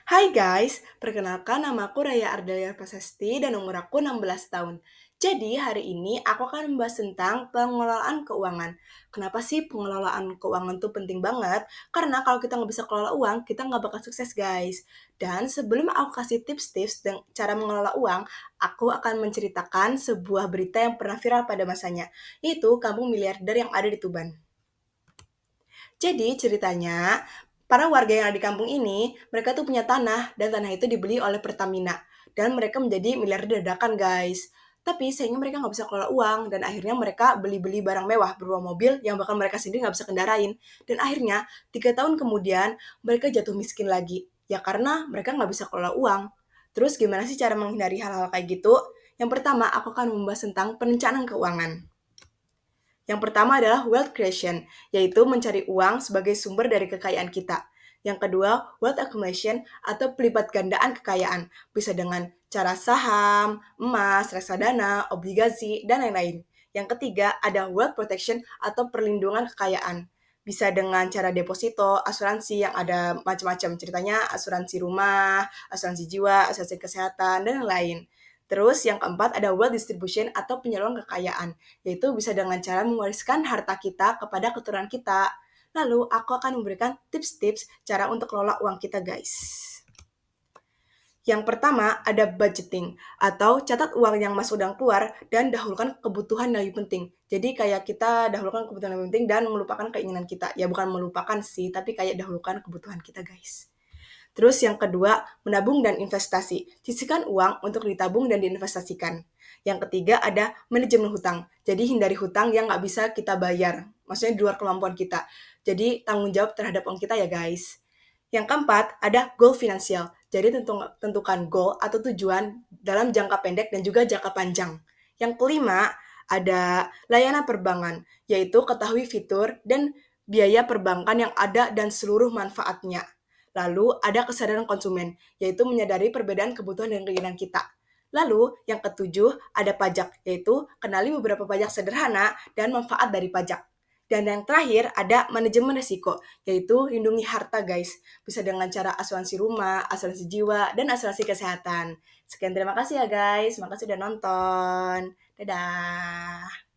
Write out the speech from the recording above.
Hai guys, perkenalkan nama aku Raya Ardelia Prasasti dan umur aku 16 tahun. Jadi hari ini aku akan membahas tentang pengelolaan keuangan. Kenapa sih pengelolaan keuangan itu penting banget? Karena kalau kita nggak bisa kelola uang, kita nggak bakal sukses guys. Dan sebelum aku kasih tips-tips dan cara mengelola uang, aku akan menceritakan sebuah berita yang pernah viral pada masanya, yaitu kampung miliarder yang ada di Tuban. Jadi ceritanya, para warga yang ada di kampung ini, mereka tuh punya tanah, dan tanah itu dibeli oleh Pertamina. Dan mereka menjadi miliarder dadakan, guys. Tapi sayangnya mereka nggak bisa kelola uang, dan akhirnya mereka beli-beli barang mewah berupa mobil yang bahkan mereka sendiri nggak bisa kendarain. Dan akhirnya, 3 tahun kemudian, mereka jatuh miskin lagi. Ya karena mereka nggak bisa kelola uang. Terus gimana sih cara menghindari hal-hal kayak gitu? Yang pertama, aku akan membahas tentang perencanaan keuangan. Yang pertama adalah wealth creation, yaitu mencari uang sebagai sumber dari kekayaan kita. Yang kedua, wealth accumulation atau pelipat gandaan kekayaan, bisa dengan cara saham, emas, reksadana, obligasi, dan lain-lain. Yang ketiga, ada wealth protection atau perlindungan kekayaan. Bisa dengan cara deposito, asuransi yang ada macam-macam. Ceritanya asuransi rumah, asuransi jiwa, asuransi kesehatan, dan lain-lain. Terus yang keempat ada wealth distribution atau penyaluran kekayaan, yaitu bisa dengan cara mewariskan harta kita kepada keturunan kita. Lalu aku akan memberikan tips-tips cara untuk kelola uang kita guys. Yang pertama ada budgeting atau catat uang yang masuk dan keluar dan dahulukan kebutuhan yang lebih penting. Jadi kayak kita dahulukan kebutuhan yang lebih penting dan melupakan keinginan kita. Ya bukan melupakan sih, tapi kayak dahulukan kebutuhan kita guys. Terus yang kedua, menabung dan investasi. Sisihkan uang untuk ditabung dan diinvestasikan. Yang ketiga ada manajemen hutang. Jadi hindari hutang yang nggak bisa kita bayar. Maksudnya di luar kemampuan kita. Jadi tanggung jawab terhadap uang kita ya guys. Yang keempat ada goal finansial. Jadi tentukan goal atau tujuan dalam jangka pendek dan juga jangka panjang. Yang kelima ada layanan perbankan, yaitu ketahui fitur dan biaya perbankan yang ada dan seluruh manfaatnya. Lalu ada kesadaran konsumen, yaitu menyadari perbedaan kebutuhan dan keinginan kita. Lalu yang ketujuh ada pajak, yaitu kenali beberapa pajak sederhana dan manfaat dari pajak. Dan yang terakhir ada manajemen risiko, yaitu lindungi harta guys. Bisa dengan cara asuransi rumah, asuransi jiwa, dan asuransi kesehatan. Sekian terima kasih ya guys, makasih udah nonton. Dadah.